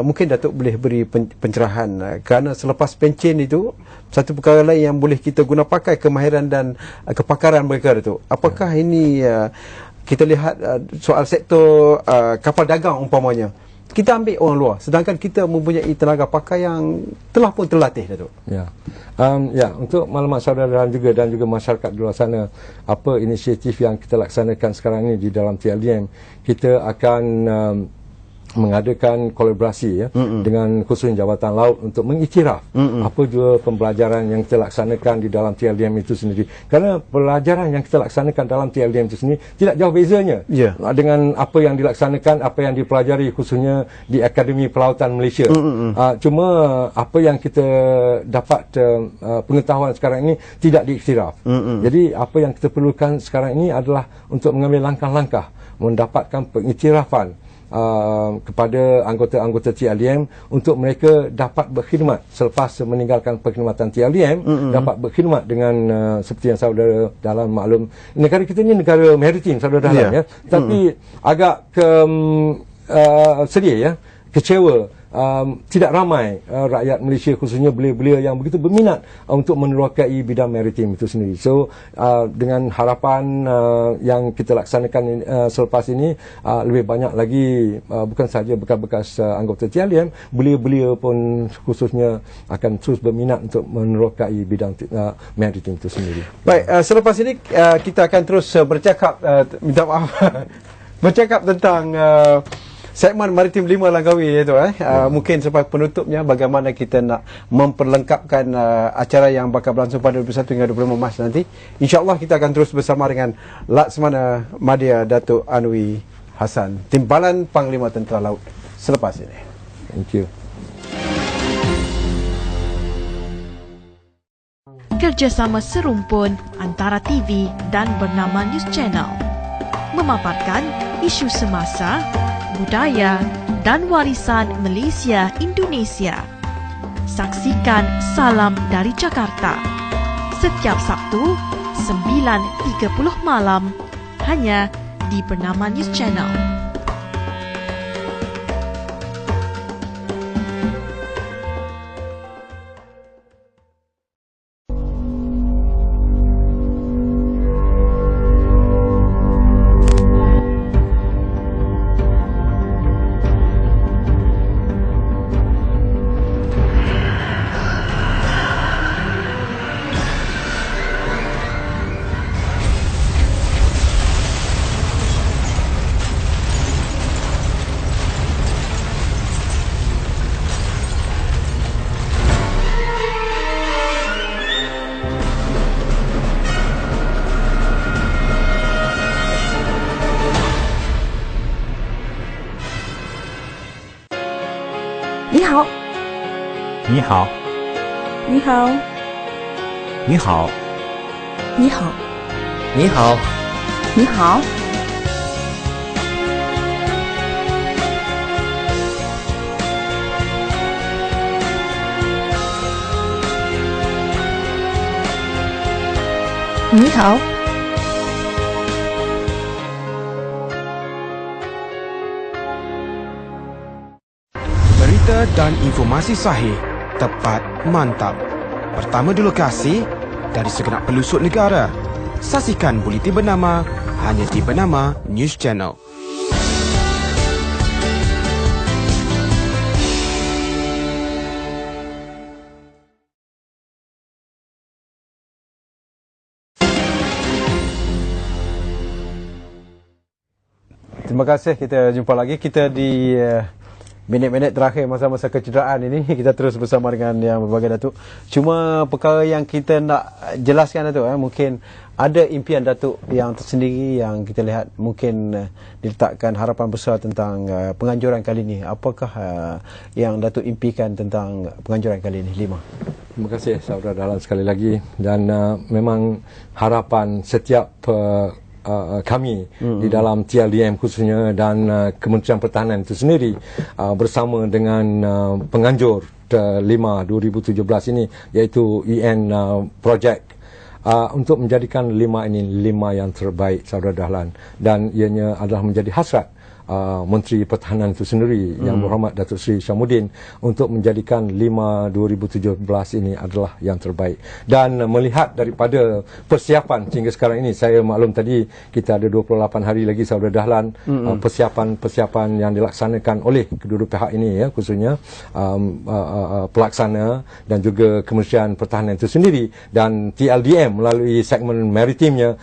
Mungkin Datuk boleh beri pencerahan kerana selepas pencen itu satu perkara lain yang boleh kita guna pakai kemahiran dan kepakaran mereka, Datuk. Apakah ini kita lihat soal sektor kapal dagang umpamanya, kita ambil orang luar sedangkan kita mempunyai tenaga pakai yang telah pun terlatih, Datuk. Ya. Untuk maklumat saudara dan juga masyarakat di luar sana, apa inisiatif yang kita laksanakan sekarang ini di dalam TLDM, kita akan mengadakan kolaborasi dengan khususnya Jabatan Laut untuk mengiktiraf apa juga pembelajaran yang kita laksanakan di dalam TLDM itu sendiri. Kerana pelajaran yang kita laksanakan dalam TLDM itu sendiri tidak jauh bezanya dengan apa yang dilaksanakan, apa yang dipelajari khususnya di Akademi Pelautan Malaysia. Cuma apa yang kita dapat pengetahuan sekarang ini tidak diiktiraf. Jadi apa yang kita perlukan sekarang ini adalah untuk mengambil langkah-langkah mendapatkan pengiktirafan kepada anggota-anggota TLDM untuk mereka dapat berkhidmat selepas meninggalkan perkhidmatan TLDM, dapat berkhidmat dengan seperti yang saudara dalam maklum, negara kita ni negara maritim, saudara dalam tapi agak sedih kecewa. Tidak ramai rakyat Malaysia khususnya belia-belia yang begitu berminat untuk menerokai bidang maritim itu sendiri. So dengan harapan yang kita laksanakan selepas ini, lebih banyak lagi bukan sahaja bekas-bekas anggota TLDM, belia-belia pun khususnya akan terus berminat untuk menerokai bidang maritim itu sendiri. Baik, selepas ini kita akan terus bercakap, minta maaf bercakap tentang segmen Maritim 5 Langkawi itu. Mungkin selepas penutupnya bagaimana kita nak memperlengkapkan acara yang bakal berlangsung pada 21 hingga 25 Mac nanti. InsyaAllah kita akan terus bersama dengan Laksmana Madya Datuk Anwi Hassan, Timbalan Panglima Tentera Laut selepas ini. Thank you. Kerjasama serumpun antara TV dan Bernama News Channel memaparkan isu semasa, budaya dan warisan Malaysia Indonesia. Saksikan Salam dari Jakarta setiap Sabtu 9.30 malam hanya di Bernama News Channel. Berita dan informasi sahih, tepat, mantap. Pertama di lokasi, dari segenap pelusuk negara. Saksikan buletin bernama hanya di Bernama News Channel. Terima kasih, kita jumpa lagi. Kita di minit-minit terakhir masa-masa kecederaan ini, kita terus bersama dengan yang berbagai, Datuk. Cuma perkara yang kita nak jelaskan, Datuk, mungkin ada impian Datuk yang tersendiri yang kita lihat mungkin diletakkan harapan besar tentang penganjuran kali ini. Apakah yang Datuk impikan tentang penganjuran kali ini? 5. Terima kasih saudara dalam sekali lagi, dan memang harapan setiap kami di dalam TLDM khususnya dan Kementerian Pertahanan itu sendiri bersama dengan penganjur 5/2017 ini, iaitu EN Project, untuk menjadikan 5 ini 5 yang terbaik, Saudara Dahlan, dan ianya adalah menjadi hasrat Menteri Pertahanan itu sendiri Yang Berhormat Datuk Seri Syamuddin untuk menjadikan 5/2017 ini adalah yang terbaik. Dan melihat daripada persiapan sehingga sekarang ini, saya maklum tadi kita ada 28 hari lagi, Saudara Dahlan, persiapan yang dilaksanakan oleh kedua-dua pihak ini, ya, khususnya pelaksana dan juga Kementerian Pertahanan itu sendiri dan TLDM melalui segmen maritimnya.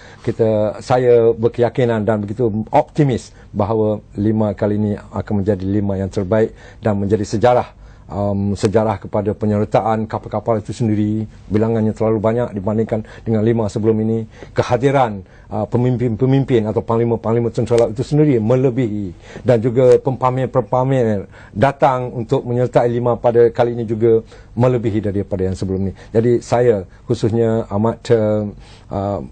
Saya berkeyakinan dan begitu optimis bahawa 5 kali ini akan menjadi 5 yang terbaik dan menjadi sejarah kepada penyertaan kapal-kapal itu sendiri. Bilangannya terlalu banyak dibandingkan dengan 5 sebelum ini. Kehadiran pemimpin-pemimpin atau panglima-panglima tentera itu sendiri melebihi, dan juga pempamer-pempamer datang untuk menyertai 5 pada kali ini juga melebihi daripada yang sebelum ini. Jadi saya khususnya amat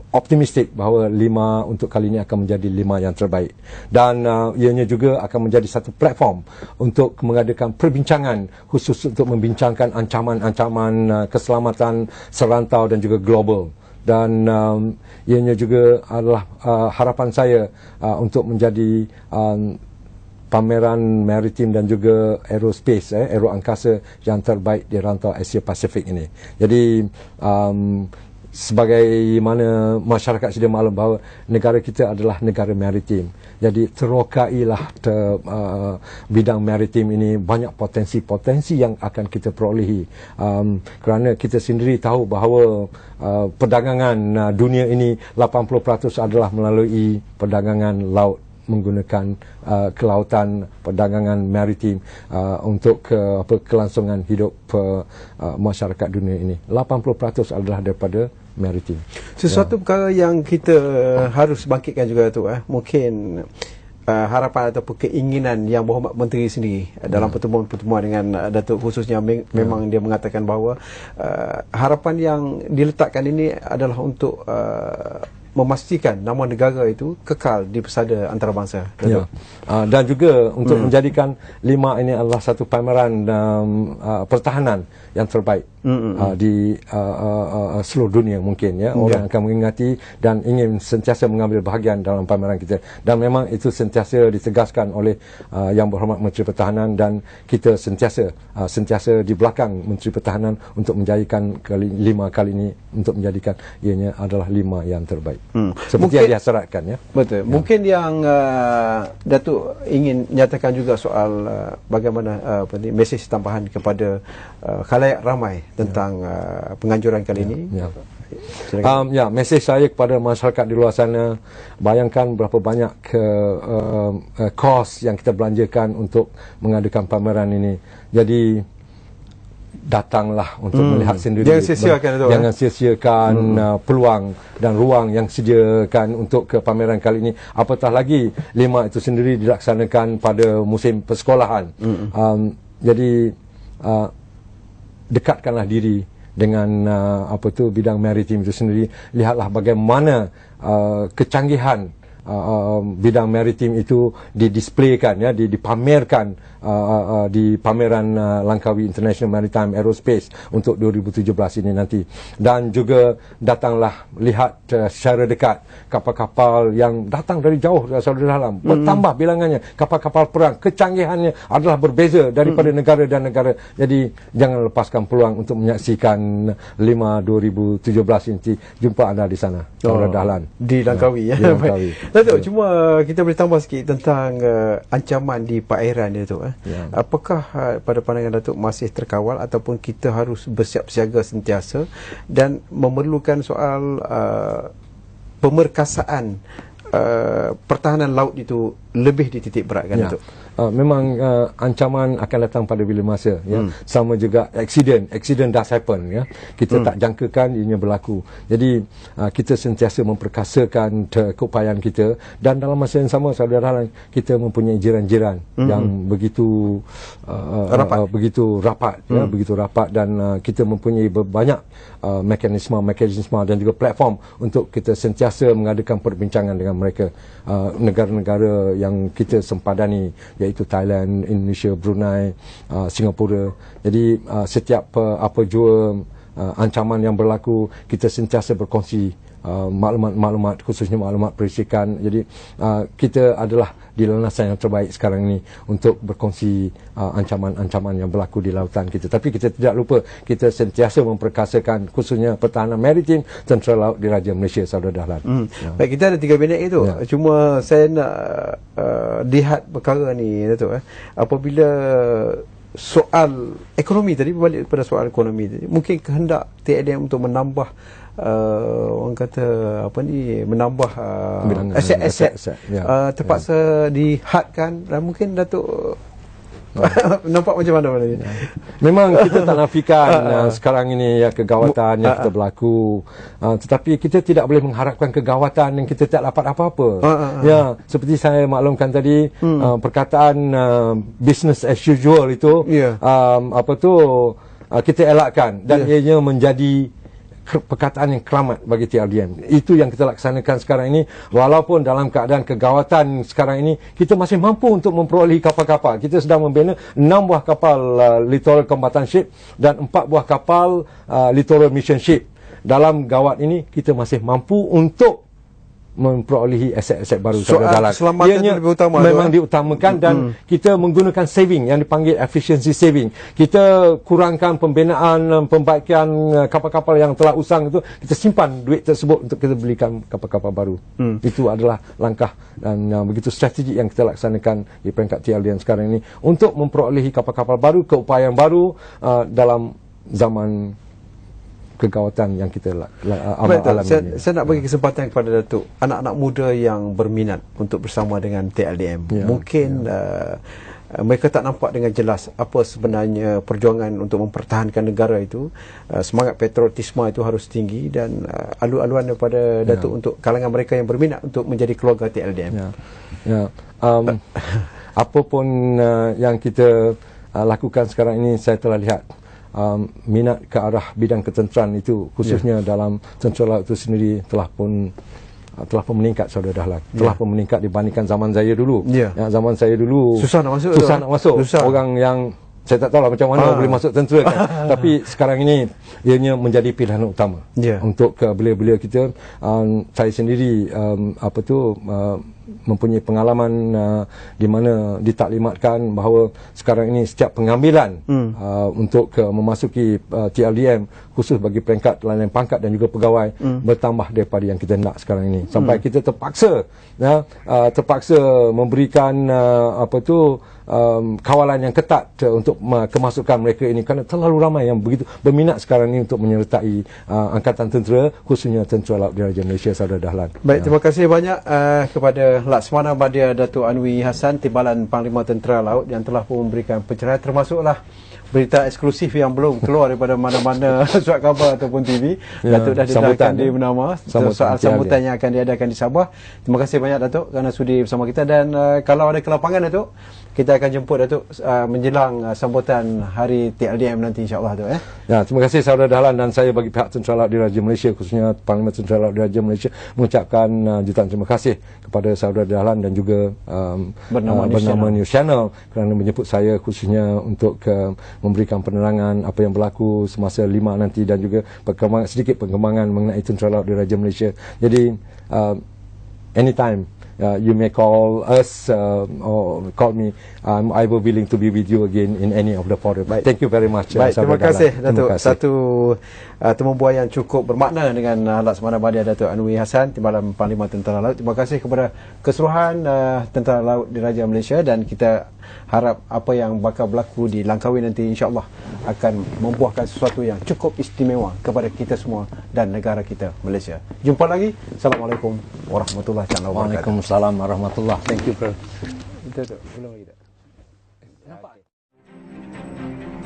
optimistik bahawa 5 untuk kali ini akan menjadi 5 yang terbaik, dan ianya juga akan menjadi satu platform untuk mengadakan perbincangan khusus untuk membincangkan ancaman-ancaman keselamatan serantau dan juga global. Dan ianya juga adalah harapan saya untuk menjadi pameran maritim dan juga aerospace, aeroangkasa yang terbaik di rantau Asia Pasifik ini. Jadi sebagaimana masyarakat sudah maklum bahawa negara kita adalah negara maritim. Jadi terokailah bidang maritim ini banyak potensi-potensi yang akan kita perolehi. Kerana kita sendiri tahu bahawa perdagangan dunia ini 80% adalah melalui perdagangan laut, menggunakan kelautan, perdagangan maritim untuk kelangsungan hidup masyarakat dunia ini. 80% adalah daripada maritim. Sesuatu perkara yang kita harus bangkitkan juga tu, mungkin harapan ataupun keinginan Yang Berhormat Menteri sendiri dalam pertemuan-pertemuan dengan Datuk khususnya, memang dia mengatakan bahawa harapan yang diletakkan ini adalah untuk memastikan nama negara itu kekal di pesada antarabangsa. Dan juga untuk menjadikan 5 ini adalah satu pameran pertahanan yang terbaik di seluruh dunia mungkin, ya. Orang akan mengingati dan ingin sentiasa mengambil bahagian dalam pameran kita, dan memang itu sentiasa ditegaskan oleh Yang Berhormat Menteri Pertahanan, dan kita sentiasa di belakang Menteri Pertahanan untuk menjadikan 5 kali ini untuk menjadikan ianya adalah 5 yang terbaik. Seperti mungkin, yang dihasratkan, ya. Betul. Mungkin yang Datuk ingin nyatakan juga soal bagaimana mesej tambahan kepada khalayak ramai tentang penganjuran kali ini. Mesej saya kepada masyarakat di luar sana, bayangkan berapa banyak kos yang kita belanjakan untuk mengadakan pameran ini. Jadi datanglah untuk melihat sendiri. Jangan sia-siakan peluang dan ruang yang sediakan untuk ke pameran kali ini. Apatah lagi 5 itu sendiri dilaksanakan pada musim persekolahan. Jadi dekatkanlah diri dengan bidang maritim itu sendiri. Lihatlah bagaimana kecanggihan bidang maritim itu didisplaykan, ya, dipamerkan di pameran Langkawi International Maritime Aerospace untuk 2017 ini nanti. Dan juga datanglah lihat secara dekat kapal-kapal yang datang dari jauh, Saudara Dahlan. Bertambah bilangannya, kapal-kapal perang, kecanggihannya adalah berbeza daripada negara dan negara. Jadi jangan lepaskan peluang untuk menyaksikan 5/2017 ini. Jumpa anda di sana, Saudara Dahlan, di Langkawi, ya. Datuk, cuma kita boleh tambah sikit tentang ancaman di perairan dia tu. Apakah pada pandangan Datuk masih terkawal ataupun kita harus bersiap siaga sentiasa dan memerlukan soal pemerkasaan pertahanan laut itu lebih dititik beratkan, Datuk? memang ancaman akan datang pada bila masa, ya. Sama juga accident does happen, ya. Kita tak jangkakan ianya berlaku. Jadi kita sentiasa memperkasakan keupayaan kita, dan dalam masa yang sama, saudara, kita mempunyai jiran-jiran yang begitu rapat, ya, begitu rapat, dan kita mempunyai banyak mekanisme dan juga platform untuk kita sentiasa mengadakan perbincangan dengan mereka, negara-negara yang kita sempadani, iaitu Thailand, Indonesia, Brunei, Singapura. Jadi setiap apa jua ancaman yang berlaku, kita sentiasa berkongsi maklumat-maklumat, khususnya maklumat perisikan. Jadi kita adalah di landasan yang terbaik sekarang ini untuk berkongsi ancaman-ancaman yang berlaku di lautan kita. Tapi kita tidak lupa, kita sentiasa memperkasakan khususnya pertahanan maritim tentera laut Diraja Malaysia, saudara Dahlan. Baik, kita ada 3 minit itu. Cuma saya nak lihat perkara ni, Datuk. Apabila soal ekonomi tadi, berbalik pada soal ekonomi tadi, mungkin kehendak TLDM untuk menambah orang kata apa ni, menambah aset-aset terpaksa dihadkan, dan mungkin Datuk nampak macam mana ni? Memang kita tak nafikan sekarang ini ya kegawatan yang kita berlaku, tetapi kita tidak boleh mengharapkan kegawatan yang kita tak dapat apa-apa. Ya, seperti saya maklumkan tadi, perkataan business as usual itu kita elakkan, dan ianya menjadi perkataan yang keramat bagi TLDM. Itu yang kita laksanakan sekarang ini. Walaupun dalam keadaan kegawatan sekarang ini, kita masih mampu untuk memperolehi kapal-kapal. Kita sedang membina 6 buah kapal Littoral Combatant Ship dan 4 buah kapal Littoral Mission Ship. Dalam gawat ini, kita masih mampu untuk memperolehi aset-aset baru. Soal keselamatan itu lebih utama, memang diutamakan, dan kita menggunakan saving yang dipanggil efficiency saving. Kita kurangkan pembinaan, pembaikan kapal-kapal yang telah usang itu, kita simpan duit tersebut untuk kita belikan kapal-kapal baru. Itu adalah langkah dan begitu strategi yang kita laksanakan di peringkat TLDM sekarang ini untuk memperolehi kapal-kapal baru, keupayaan baru dalam zaman kegawatan yang kita alami. Saya nak bagi kesempatan kepada Datuk, anak-anak muda yang berminat untuk bersama dengan TLDM. Mungkin mereka tak nampak dengan jelas apa sebenarnya perjuangan untuk mempertahankan negara itu. Semangat patriotisme itu harus tinggi, dan alu-aluan daripada Datuk untuk kalangan mereka yang berminat untuk menjadi keluarga TLDM. Apapun yang kita lakukan sekarang ini, saya telah lihat minat ke arah bidang ketenteraan itu, khususnya dalam tentera laut itu sendiri telah pun meningkat, saudara Dahlan. Telah pun meningkat dibandingkan zaman saya dulu. Zaman saya dulu susah nak masuk. Orang yang saya tak tahulah macam mana boleh masuk tentera kan. Tapi sekarang ini ianya menjadi pilihan utama untuk belia-belia kita. Saya sendiri mempunyai pengalaman di mana ditaklimatkan bahawa sekarang ini setiap pengambilan untuk memasuki TLDM, khusus bagi peringkat layanan pangkat dan juga pegawai, bertambah daripada yang kita nak sekarang ini, sampai kita terpaksa memberikan kawalan yang ketat untuk kemasukan mereka ini, kerana terlalu ramai yang begitu berminat sekarang ini untuk menyertai angkatan tentera, khususnya tentera laut Diraja Malaysia, saudara Dahlan. Baik, terima kasih banyak kepada Laksamana Badia Datuk Anwi Hassan, Timbalan Panglima Tentera Laut, yang telah pun memberikan pencerahan, termasuklah berita eksklusif yang belum keluar daripada mana-mana surat khabar ataupun TV. Datuk dah ditayangkan di Bernama soal sambutan yang akan diadakan di Sabah. Terima kasih banyak Datuk kerana sudi bersama kita, dan kalau ada kelapangan Datuk, kita akan jemput Datuk menjelang sambutan hari TLDM nanti, insya-Allah Datuk. Ya, terima kasih saudara Dahlan, dan saya bagi pihak Tentera Laut Diraja Malaysia, khususnya Panglima Tentera Laut Diraja Malaysia, mengucapkan jutaan terima kasih kepada saudara Dahlan dan juga bernama News Channel kerana menjemput saya, khususnya untuk memberikan penerangan apa yang berlaku semasa 5 nanti, dan juga sedikit perkembangan mengenai Tentera Laut Diraja Malaysia. Jadi anytime you may call us or call me. I will willing to be with you again in any of the forum. Thank you very much. Baik, terima kasih Datuk. Satu tembubuan yang cukup bermakna dengan Laksamana Badia Datuk Anwi Hassan, Timbalan Panglima Tentera Laut. Terima kasih kepada keseluruhan Tentera Laut Diraja Malaysia, dan kita harap apa yang bakal berlaku di Langkawi nanti, insya-Allah akan membuahkan sesuatu yang cukup istimewa kepada kita semua dan negara kita Malaysia. Jumpa lagi. Assalamualaikum warahmatullahi wabarakatuh. Waalaikumsalam warahmatullahi. Thank you, bro. Belum lagi tak? Nampak